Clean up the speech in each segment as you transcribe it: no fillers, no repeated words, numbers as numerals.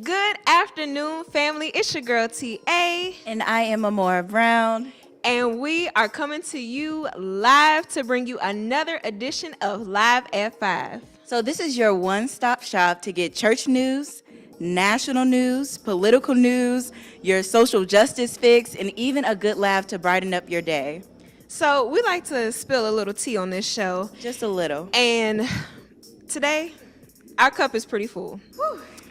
Good afternoon, family. It's your girl TA, And I am Amora Brown. and we are coming to you live to bring you another edition of Live at 5. So this is your one-stop shop to get church news, national news, political news, your social justice fix, and even a good laugh to brighten up your day. So, we like to spill a little tea on this show, Just a little. and today, our cup is pretty full.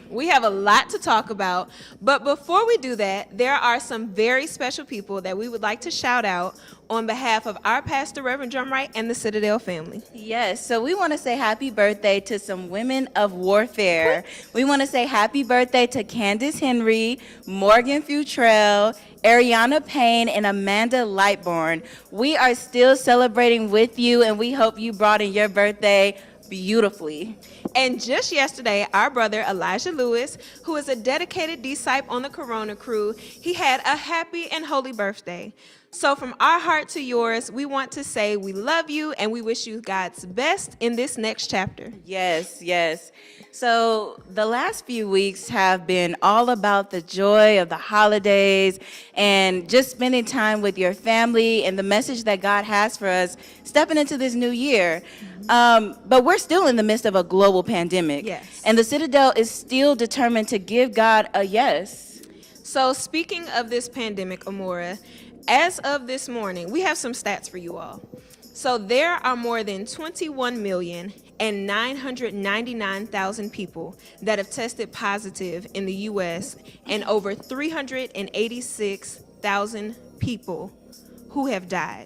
We have a lot to talk about, but before we do that, there are some very special people that we would like to shout out on behalf of our pastor, Reverend Drumwright, and the Citadel family. Yes, so we want to say happy birthday to some women of warfare. We want to say happy birthday to Candace Henry, Morgan Futrell, Ariana Payne, and Amanda Lightborn. We are still celebrating with you, and we hope you brought in your birthday beautifully. And just yesterday, our brother Elijah Lewis, who is a dedicated disciple on the Corona crew, he had a happy and holy birthday. So from our heart to yours, we want to say we love you and we wish you God's best in this next chapter. Yes, yes. So the last few weeks have been all about the joy of the holidays and just spending time with your family and the message that God has for us stepping into this new year. But we're still in the midst of a global pandemic. Yes. And the Citadel is still determined to give God a yes. So speaking of this pandemic, Amora, as of this morning, we have some stats for you all. So there are more than 21,999,000 people that have tested positive in the U.S. and over 386,000 people who have died.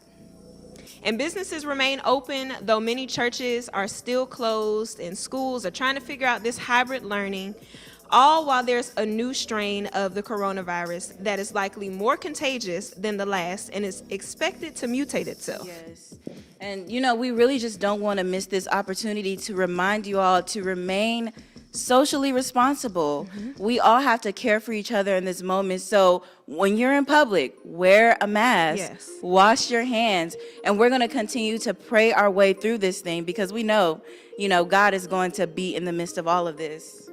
And businesses remain open, though many churches are still closed and schools are trying to figure out this hybrid learning, all while there's a new strain of the coronavirus that is likely more contagious than the last and is expected to mutate itself. Yes. And, we really just don't want to miss this opportunity to remind you all to remain socially responsible. We all have to care for each other in this moment. So when you're in public, wear a mask, Yes. wash your hands, and we're going to continue to pray our way through this thing because we know, God is going to be in the midst of all of this.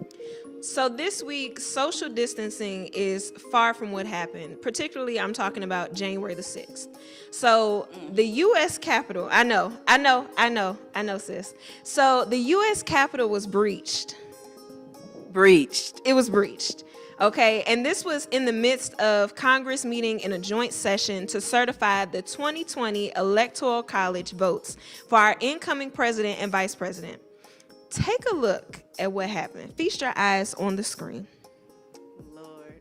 So this week, social distancing is far from what happened. Particularly, I'm talking about January the 6th. So the U.S. Capitol, I know, sis. So the U.S. Capitol was breached. It was breached. Okay, and this was in the midst of Congress meeting in a joint session to certify the 2020 Electoral College votes for our incoming president and vice president. Take a look at what happened. Feast your eyes on the screen. Lord.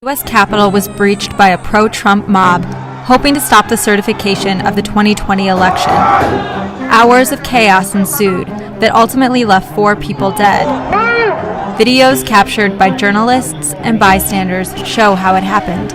U.S. Capitol was breached by a pro-Trump mob, hoping to stop the certification of the 2020 election. Hours of chaos ensued that ultimately left 4 people dead. Videos captured by journalists and bystanders show how it happened.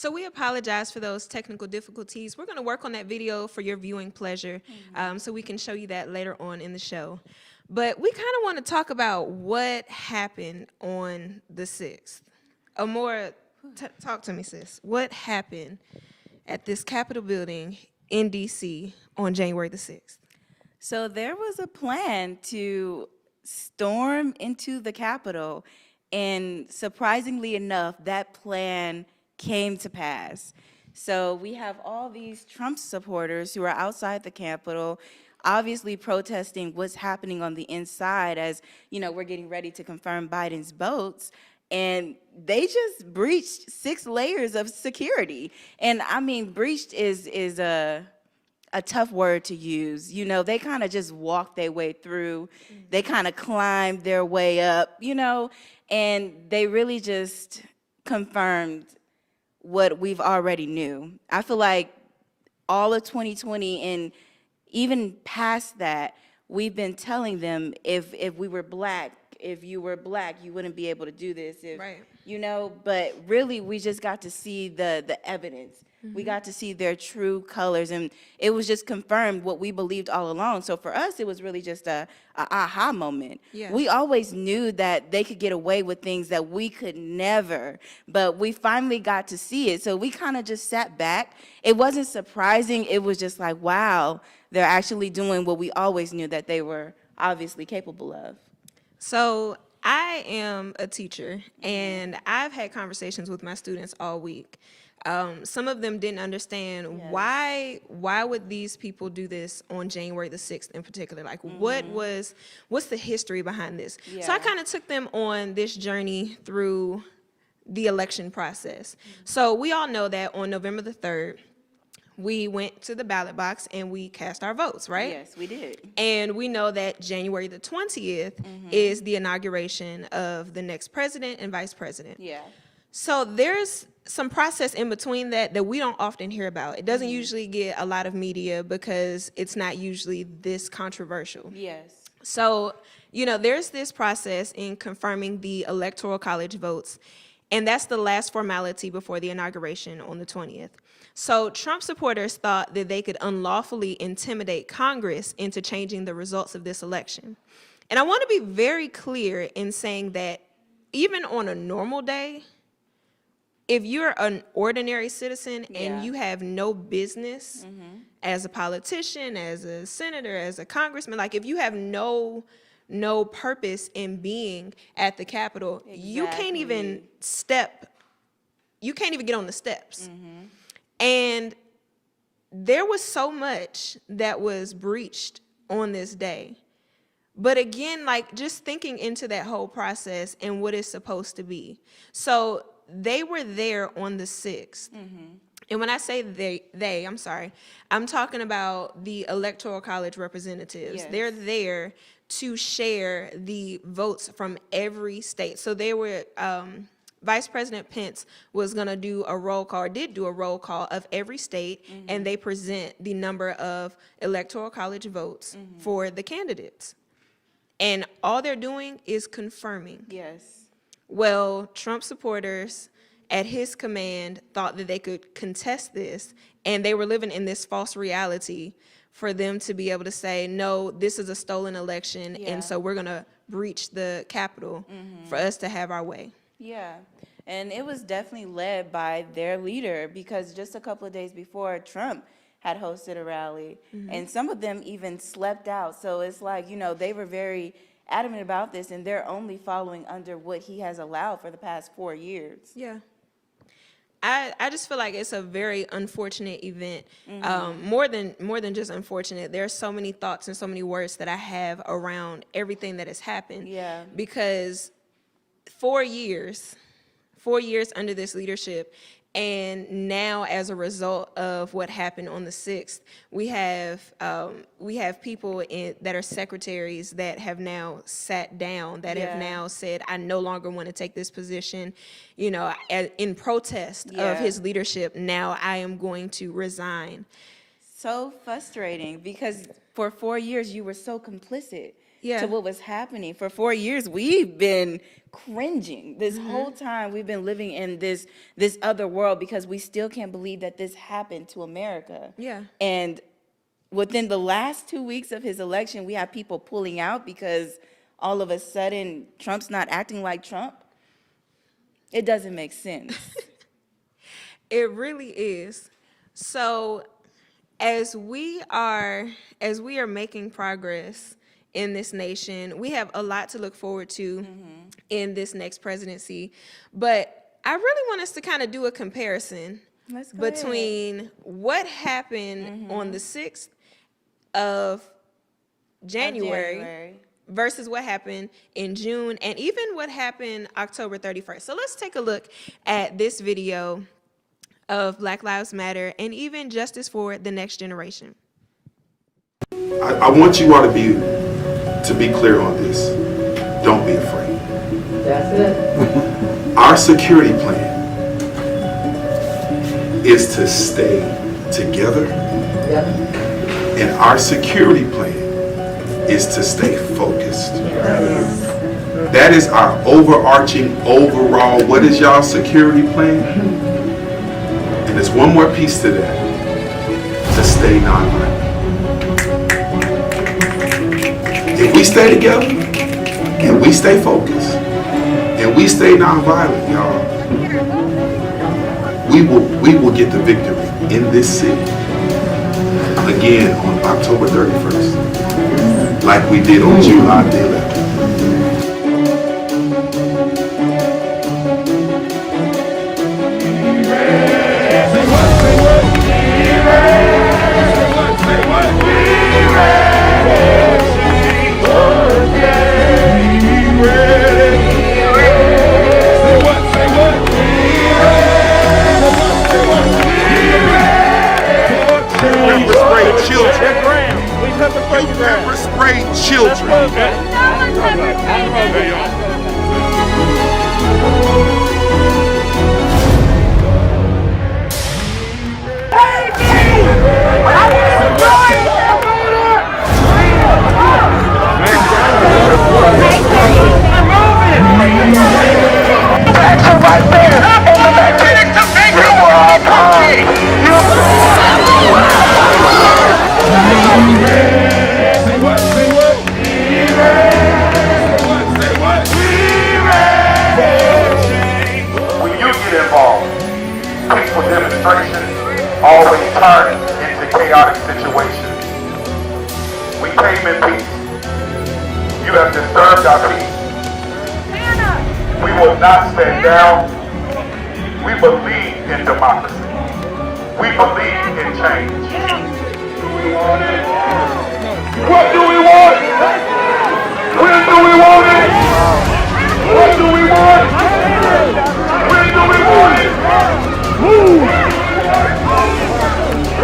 So we apologize for those technical difficulties. We're going to work on that video for your viewing pleasure, so we can show you that later on in the show. But we kind of want to talk about what happened on the 6th. Amora, talk to me, sis. What happened at this Capitol building in D.C. on January the 6th? So there was a plan to storm into the Capitol, and surprisingly enough, that plan came to pass. So we have all these Trump supporters who are outside the Capitol, obviously protesting what's happening on the inside as, we're getting ready to confirm Biden's votes. And they just breached 6 layers of security. And I mean, breached is a tough word to use. They kind of just walked their way through. They kind of climbed their way up, and they really just confirmed what we've already knew. I feel like all of 2020 and even past that, we've been telling them if we were black, if you were black, you wouldn't be able to do this. Right. But really we just got to see the evidence. We got to see their true colors, and it was just confirmed what we believed all along. So for us, it was really just a aha moment. Yeah. We always knew that they could get away with things that we could never, but we finally got to see it. So we kind of just sat back. It wasn't surprising. It was just like, wow, they're actually doing what we always knew that they were obviously capable of. So I am a teacher, and I've had conversations with my students all week. Some of them didn't understand why would these people do this on January the 6th in particular? Like, what's the history behind this? Yeah. So I kind of took them on this journey through the election process. So we all know that on November the 3rd, we went to the ballot box and we cast our votes, right? Yes, we did. And we know that January the 20th is the inauguration of the next president and vice president. Yeah. So there's some process in between that we don't often hear about. It doesn't usually get a lot of media because it's not usually this controversial. Yes. So, there's this process in confirming the electoral college votes, and that's the last formality before the inauguration on the 20th. So Trump supporters thought that they could unlawfully intimidate Congress into changing the results of this election. And I want to be very clear in saying that even on a normal day, if you're an ordinary citizen and you have no business as a politician, as a senator, as a congressman, like if you have no purpose in being at the Capitol, you can't even get on the steps. And there was so much that was breached on this day. But again, like just thinking into that whole process and what it's supposed to be. So they were there on the 6th. And when I say I'm talking about the Electoral College representatives. Yes. They're there to share the votes from every state. So they were, Vice President Pence was going to do a roll call, or did do a roll call of every state, and they present the number of Electoral College votes for the candidates. And all they're doing is confirming. Yes. Well, Trump supporters, at his command, thought that they could contest this, and they were living in this false reality for them to be able to say, no, this is a stolen election, and so we're going to breach the Capitol for us to have our way. Yeah, and it was definitely led by their leader, because just a couple of days before, Trump had hosted a rally, and some of them even slept out. So it's like, they were very adamant about this, and they're only following under what he has allowed for the past 4 years. Yeah. I just feel like it's a very unfortunate event. More than just unfortunate. There are so many thoughts and so many words that I have around everything that has happened. Yeah. Because 4 years under this leadership, and now as a result of what happened on the 6th, we have people that are secretaries that have now sat down, that have now said, I no longer want to take this position, in protest of his leadership. Now I am going to resign. So frustrating, because for 4 years you were so complicit. Yeah. to what was happening. For 4 years, we've been cringing. This whole time, we've been living in this other world because we still can't believe that this happened to America. Yeah. And within the last 2 weeks of his election, we have people pulling out because all of a sudden Trump's not acting like Trump. It doesn't make sense. It really is. So as we are making progress in this nation, we have a lot to look forward to in this next presidency. But I really want us to kind of do a comparison Let's go between what happened on the 6th of January versus what happened in June, and even what happened October 31st. So let's take a look at this video of Black Lives Matter and even justice for the next generation. I want you all to be clear on this. Don't be afraid. That's it. Our security plan is to stay together, Yep. and our security plan is to stay focused. That is our overarching, overall, what is y'all security plan? And there's one more piece to that, to stay nonviolent. If we stay together, and we stay focused, and we stay nonviolent, y'all, we will get the victory in this city again on October 31st, like we did on July the 11th. Pepper spray children. Right there, in the make you all party. When you get involved, peaceful demonstrations always turn into chaotic situations. We came in peace. You have disturbed our peace. We will not stand down. We believe in democracy. We believe in change. What do we want? When do we want it? What do we want? When do we want it?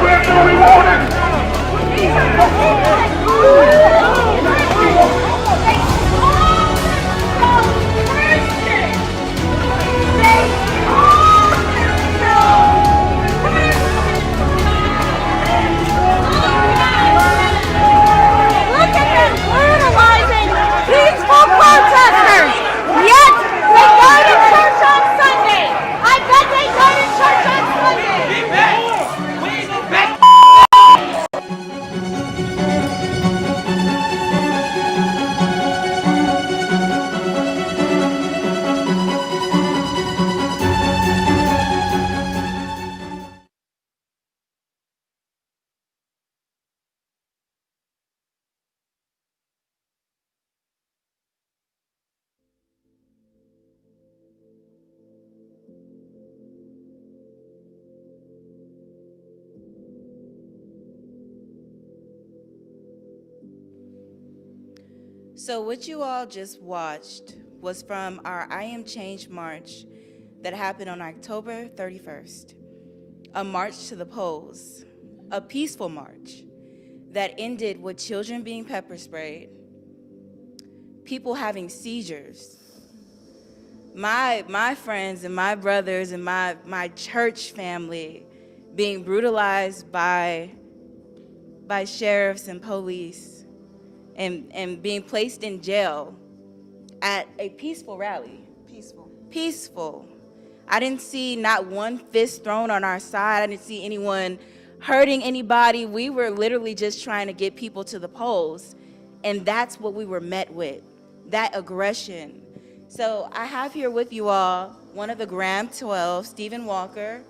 When do we want it? Protesters, yet they go to church on Sunday. I bet they go to church on So what you all just watched was from our I Am Change March that happened on October 31st. A march to the polls, a peaceful march that ended with children being pepper sprayed, people having seizures, my friends and my brothers and my church family being brutalized by sheriffs and police, and being placed in jail at a peaceful rally. Peaceful. I didn't see not one fist thrown on our side. I didn't see anyone hurting anybody. We were literally just trying to get people to the polls. And that's what we were met with, that aggression. So I have here with you all one of the Graham 12, Stephen Walker.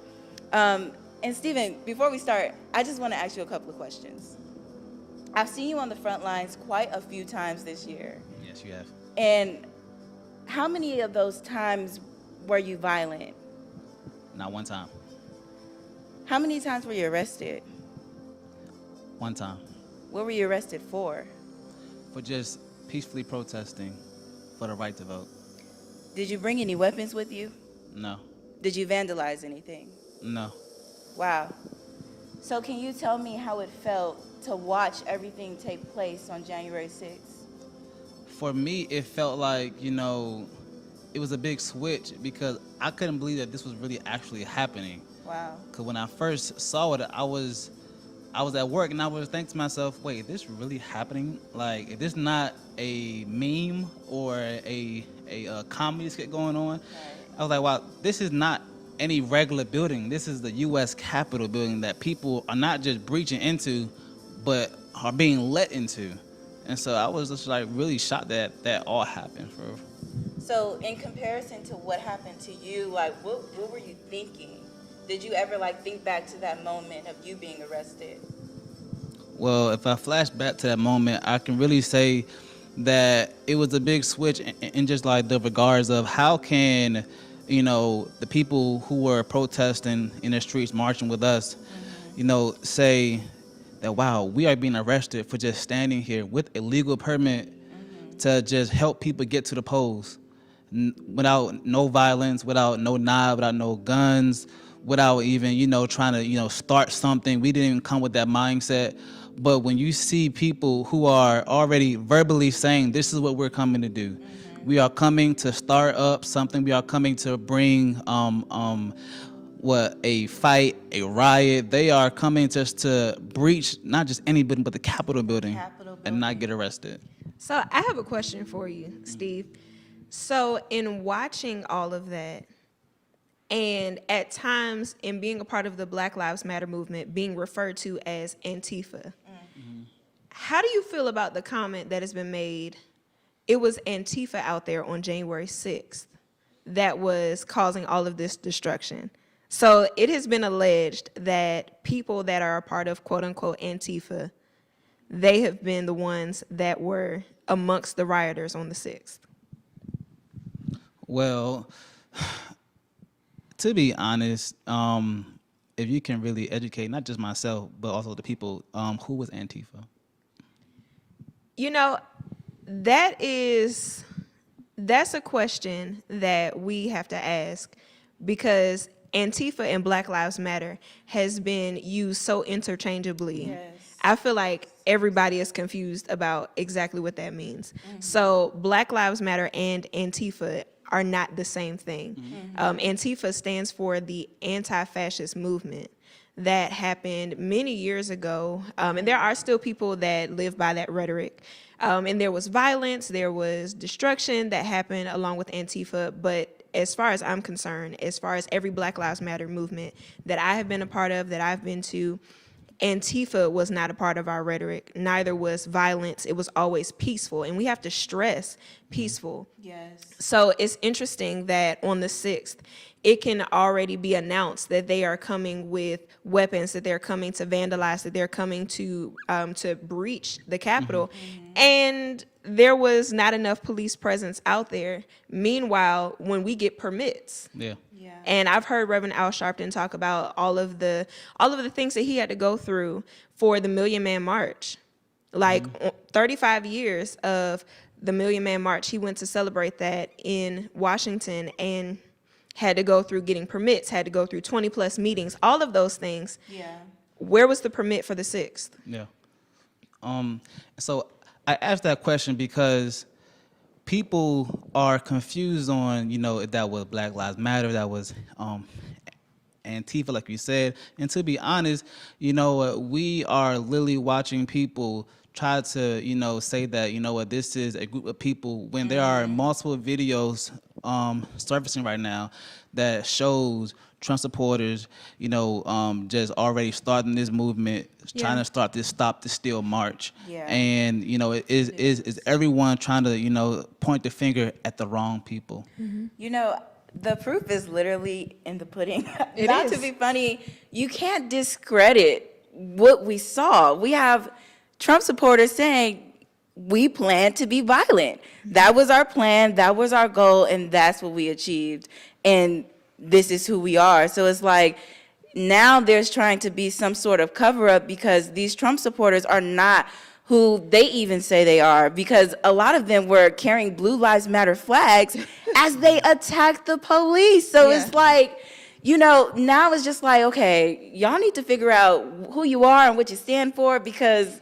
And Stephen, before we start, I just want to ask you a couple of questions. I've seen you on the front lines quite a few times this year. Yes, you have. And how many of those times were you violent? Not one time. How many times were you arrested? One time. What were you arrested for? For just peacefully protesting for the right to vote. Did you bring any weapons with you? No. Did you vandalize anything? No. Wow. So can you tell me how it felt to watch everything take place on January 6th? For me, it felt like, it was a big switch because I couldn't believe that this was really actually happening. Wow. Because when I first saw it, I was at work and I was thinking to myself, wait, is this really happening? Like, is this not a meme or a comedy skit going on? Right. I was like, wow, this is not any regular building. This is the U.S. Capitol building that people are not just breaching into, but are being let into. And so I was just like really shocked that that all happened. So in comparison to what happened to you, like what were you thinking? Did you ever think back to that moment of you being arrested? Well, if I flash back to that moment, I can really say that it was a big switch in just like the regards of how can, the people who were protesting in the streets, marching with us, say that, wow, we are being arrested for just standing here with a legal permit to just help people get to the polls without no violence, without no knife, without no guns, without even, trying to, start something. We didn't even come with that mindset. But when you see people who are already verbally saying, this is what we're coming to do. We are coming to start up something. We are coming to bring a fight, a riot. They are coming just to breach not just any building, but the Capitol building, and not get arrested. So I have a question for you, Steve. So in watching all of that, and at times in being a part of the Black Lives Matter movement, being referred to as Antifa, how do you feel about the comment that has been made? It was Antifa out there on January 6th that was causing all of this destruction. So it has been alleged that people that are a part of quote unquote Antifa, they have been the ones that were amongst the rioters on the 6th. Well, to be honest, if you can really educate not just myself, but also the people, who was Antifa? That's a question that we have to ask, because Antifa and Black Lives Matter has been used so interchangeably. Yes. I feel like everybody is confused about exactly what that means. So Black Lives Matter and Antifa are not the same thing. Antifa stands for the anti-fascist movement that happened many years ago. And there are still people that live by that rhetoric. And there was violence, there was destruction that happened along with Antifa. But as far as I'm concerned, as far as every Black Lives Matter movement that I have been a part of, that I've been to, Antifa was not a part of our rhetoric. Neither was violence. It was always peaceful. And we have to stress peaceful. Yes. So it's interesting that on the 6th, it can already be announced that they are coming with weapons, that they're coming to vandalize, that they're coming to breach the Capitol. And there was not enough police presence out there. Meanwhile, when we get permits, and I've heard Reverend Al Sharpton talk about all of the things that he had to go through for the Million Man March. 35 years of the Million Man March, he went to celebrate that in Washington and had to go through getting permits, had to go through 20 plus meetings, all of those things. Yeah. Where was the permit for the 6th? Yeah. So I asked that question because people are confused on, if that was Black Lives Matter, that was Antifa, like you said. And to be honest, we are literally watching people try to, say that, this is a group of people when there are multiple videos surfacing right now that shows Trump supporters, just already starting this movement, trying to start this Stop the Steal march. Yeah. And, is everyone trying to, point the finger at the wrong people? The proof is literally in the pudding. It Not is. to be funny, you can't discredit what we saw. We have Trump supporters saying, we plan to be violent. That was our plan, that was our goal, and that's what we achieved. And this is who we are. So it's like, now there's trying to be some sort of cover up because these Trump supporters are not who they even say they are, because a lot of them were carrying Blue Lives Matter flags as they attacked the police. So it's like, now it's just like, okay, y'all need to figure out who you are and what you stand for, because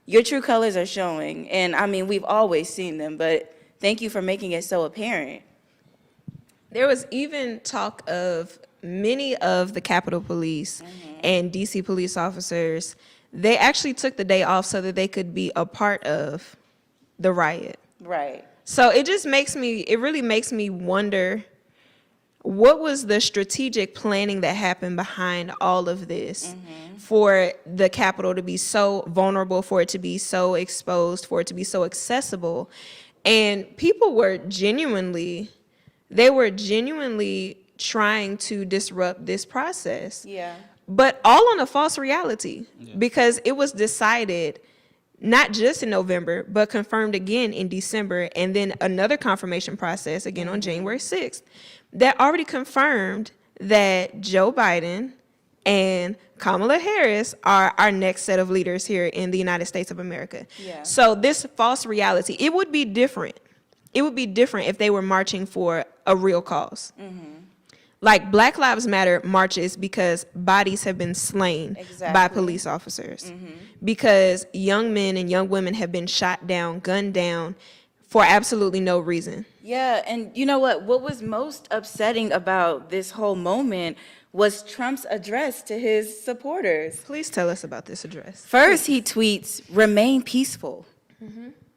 your true colors are showing. And I mean, we've always seen them, but thank you for making it so apparent. There was even talk of many of the Capitol Police and DC police officers, they actually took the day off so that they could be a part of the riot. Right. So it really makes me wonder, what was the strategic planning that happened behind all of this for the Capitol to be so vulnerable, for it to be so exposed, for it to be so accessible? And people were genuinely trying to disrupt this process. Yeah. But all on a false reality, because it was decided not just in November, but confirmed again in December, and then another confirmation process again on January 6th, that already confirmed that Joe Biden and Kamala Harris are our next set of leaders here in the United States of America. Yeah. So this false reality, it would be different. It would be different if they were marching for a real cause. Like Black Lives Matter marches because bodies have been slain by Exactly. police officers, because young men and young women have been shot down, gunned down for absolutely no reason. Yeah, and you know what? What was most upsetting about this whole moment was Trump's address to his supporters. Please tell us about this address. First, he tweets, "Remain peaceful.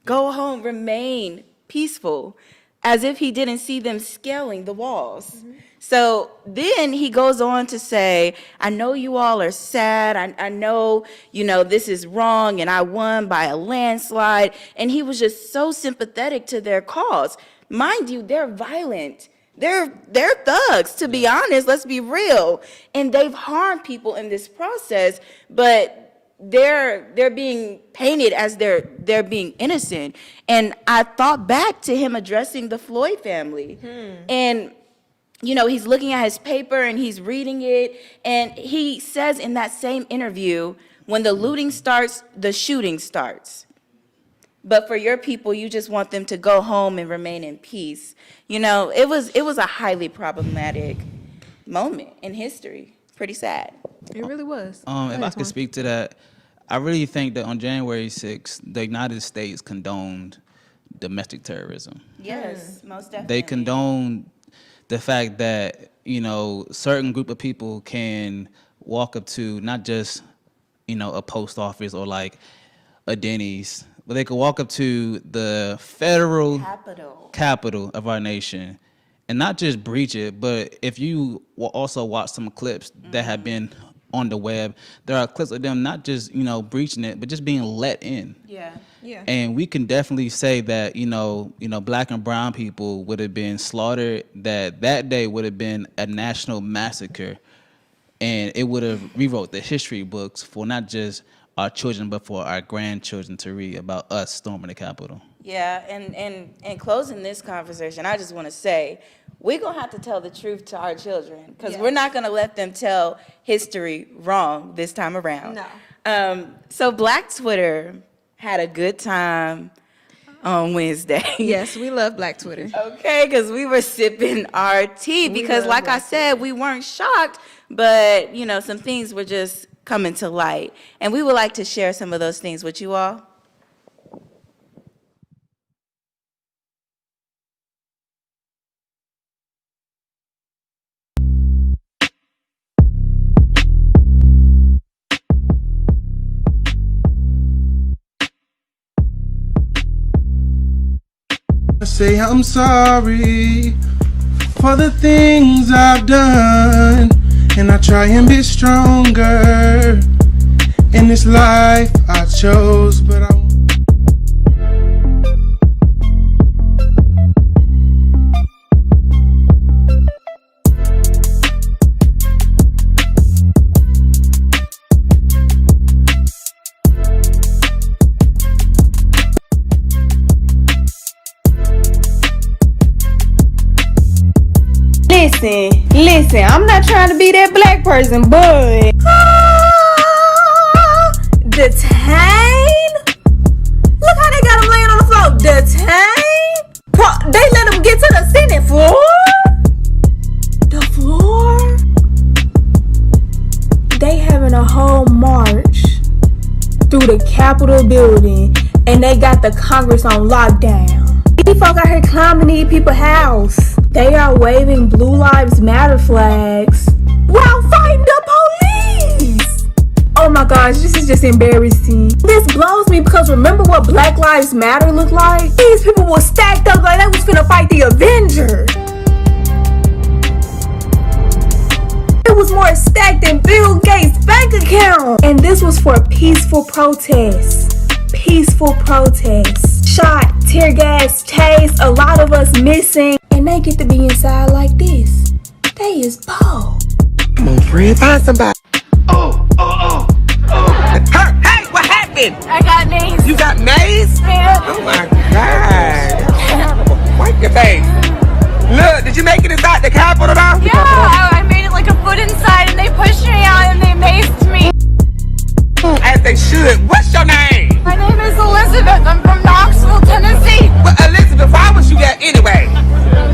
Go home, remain peaceful," as if he didn't see them scaling the walls. So then he goes on to say, "I know you all are sad. I know, this is wrong, and I won by a landslide." And he was just so sympathetic to their cause. Mind you, they're violent. They're thugs, to be honest. Let's be real. And they've harmed people in this process, but they're being painted as they're being innocent. And I thought back to him addressing the Floyd family. And he's looking at his paper and he's reading it, and he says in that same interview, when the looting starts, the shooting starts. But for your people, you just want them to go home and remain in peace. It was a highly problematic moment in history. Pretty sad. It really was. If I could speak to that, I really think that on January 6th, the United States condoned domestic terrorism. Yes, most definitely. They condoned the fact that, certain group of people can walk up to not just, a post office or like a Denny's, but they could walk up to the federal capital of our nation and not just breach it, but if you will also watch some clips that have been on the web, there are clips of them not just, breaching it, but just being let in. Yeah. And we can definitely say that, Black and brown people would have been slaughtered, that day would have been a national massacre. And it would have rewrote the history books for not just our children, but for our grandchildren to read about us storming the Capitol. Yeah, and closing this conversation, I just want to say, we're going to have to tell the truth to our children, because we're not going to let them tell history wrong this time around. No. So Black Twitter had a good time on Wednesday. Yes, we love Black Twitter. Okay, because we were sipping our tea, because like I said, we weren't shocked, but, some things were just coming to light. And we would like to share some of those things with you all. say I'm sorry for the things I've done, and I try and be stronger in this life I chose, but I Listen, I'm not trying to be that black person, but detain? Look how they got him laying on the floor. Detain? They let him get to the Senate floor? The floor? They having a whole march through the Capitol building, and they got the Congress on lockdown. These folk out here climbing these people's house. They are waving Blue Lives Matter flags while fighting the police. Oh my gosh, this is just embarrassing. This blows me because remember what Black Lives Matter looked like? These people were stacked up like they was finna fight the Avengers. It was more stacked than Bill Gates' bank account. And this was for peaceful protests. Peaceful protests. Shot, tear gas, tase, a lot of us missing. And they get to be inside like this. They is bold. Come on, friend, find somebody. Hey, what happened? I got names. You got maze? Yeah. Oh my God. Wipe your face. Look, did you make it inside the Capitol now? Yeah, I made it like a foot inside and they pushed me out and they maced me. As they should. What's your name? My name is Elizabeth. I'm from Knoxville, Tennessee. Well, Elizabeth, why was you there anyway?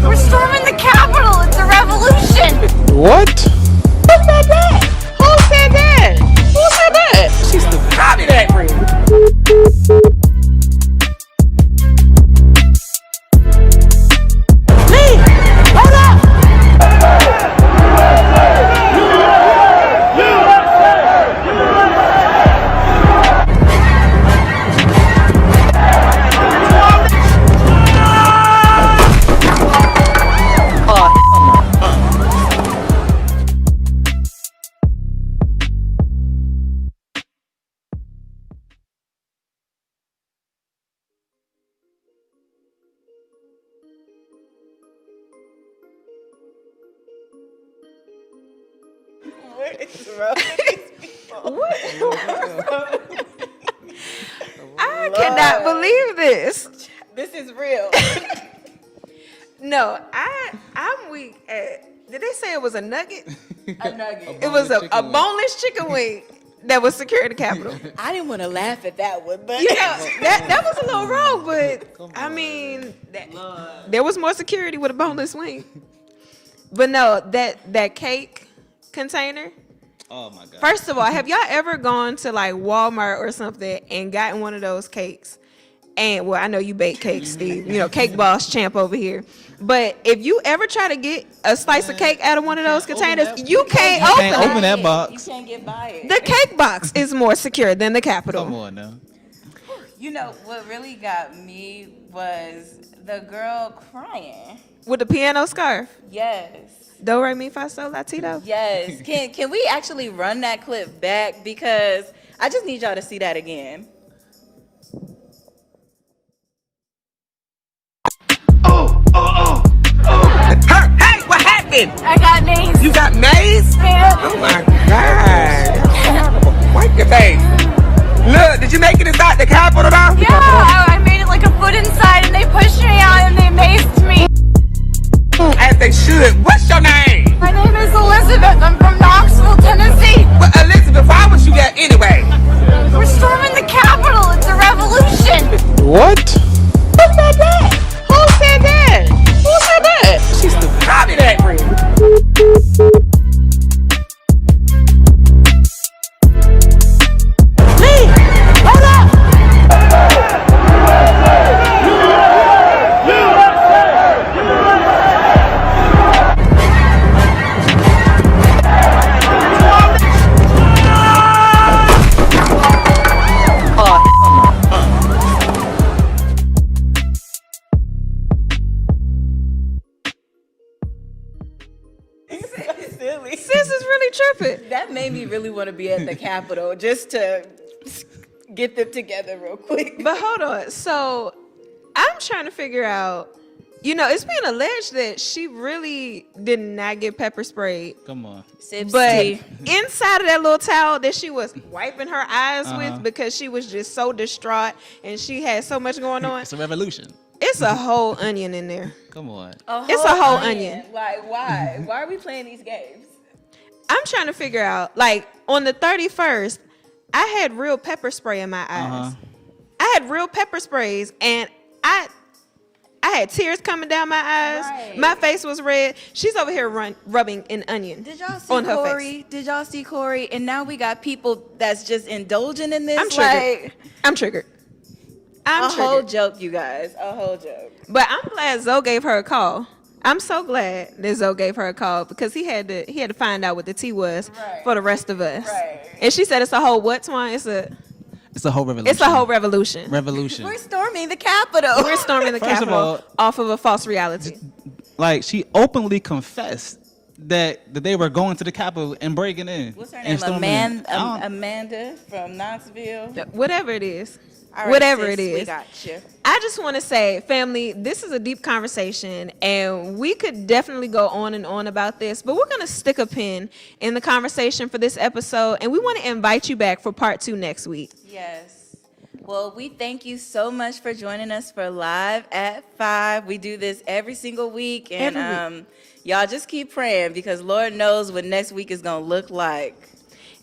We're storming the Capitol. It's a revolution. What? Who said that? Who said that? Who said that? She's the copy that, friend. Lee, hold up. I cannot believe this. This is real. No, I'm weak at. Did they say it was a nugget? A nugget. It was a boneless chicken wing that was secured in the Capitol. I didn't want to laugh at that one, but You know, that was a little wrong, but I mean, there was more security with a boneless wing. But no, that cake container. Oh my God. First of all, have y'all ever gone to like Walmart or something and gotten one of those cakes? And well, I know you bake cakes, Steve. You know, cake boss champ over here. But if you ever try to get a slice of cake out of one of those containers, you can't open that box. You can't get by it. The cake box is more secure than the Capitol. Come on now. You know what really got me was the girl crying. With the piano scarf. Yes. Do re mi fa sol la ti do. Yes. Can we actually run that clip back, because I just need y'all to see that again. Hey, what happened? I got names. You got maze? Yeah. Oh my God. Wipe your face. Look, did you make it inside the Capitol now? Yeah, I made it like a foot inside and they pushed me out and they maced me. As they should. What's your name? My name is Elizabeth. I'm from Knoxville, Tennessee. Well, Elizabeth, why was you there anyway? We're storming the Capitol. It's a revolution. What? Who said that? Who said that? Who said that? She's the copy that, friend. Lee, hold up. made me really want to be at the Capitol just to get them together real quick. But hold on. So I'm trying to figure out, it's being alleged that she really did not get pepper sprayed. Come on. But inside of that little towel that she was wiping her eyes with because she was just so distraught and she had so much going on. It's a revolution. It's a whole onion in there. Come on. It's a whole onion. Like, why? Why are we playing these games? I'm trying to figure out, like, on the 31st, I had real pepper spray in my eyes. I had real pepper sprays, and I had tears coming down my eyes. Right. My face was red. She's over here rubbing an onion. Did y'all see on her Corey? face. Did y'all see Corey? And now we got people that's just indulging in this. I'm triggered. I'm triggered. I'm triggered. Whole joke, you guys. A whole joke. But I'm glad Zoe gave her a call. I'm so glad that Zoe gave her a call because he had to find out what the tea was for the rest of us. Right. And she said it's a whole what, Twan? It's a whole revolution. It's a whole revolution. Revolution. We're storming the Capitol. We're storming the First of Capitol all, off of a false reality. Like, she openly confessed that they were going to the Capitol and breaking in. What's her and name? storming in. Amanda from Knoxville. Whatever it is. All right, Whatever sis, it is. We got you. I just want to say, family, this is a deep conversation, and we could definitely go on and on about this, but we're going to stick a pin in the conversation for this episode, and we want to invite you back for part 2 next week. Yes. Well, we thank you so much for joining us for Live at 5. We do this every single week, and y'all just keep praying because Lord knows what next week is going to look like.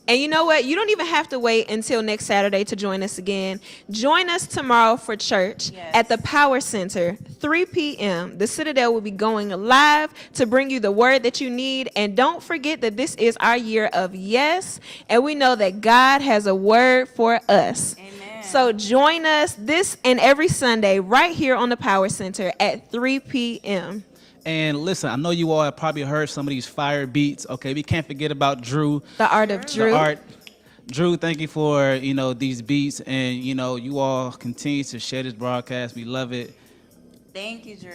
And you know what? You don't even have to wait until next Saturday to join us again. Join us tomorrow for church at the Power Center, 3 p.m. The Citadel will be going live to bring you the word that you need. And don't forget that this is our year of yes. And we know that God has a word for us. Amen. So join us this and every Sunday right here on the Power Center at 3 p.m. And listen, I know you all have probably heard some of these fire beats. Okay, we can't forget about Drew. The art of Drew. Drew, thank you for, these beats. And, you all continue to share this broadcast. We love it. Thank you, Drew.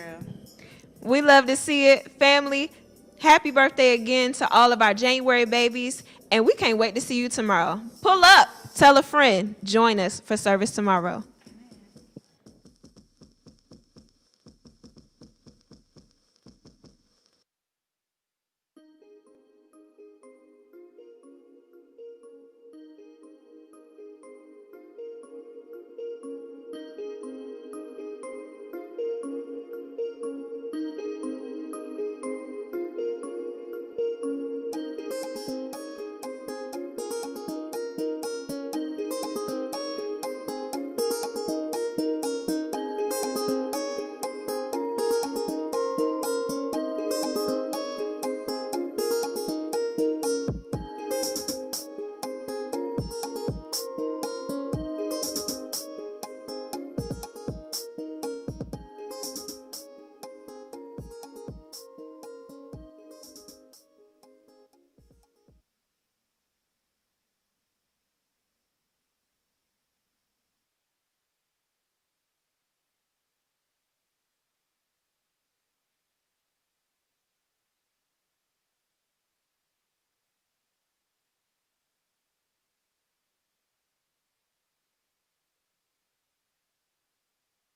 We love to see it. Family, happy birthday again to all of our January babies. And we can't wait to see you tomorrow. Pull up. Tell a friend. Join us for service tomorrow.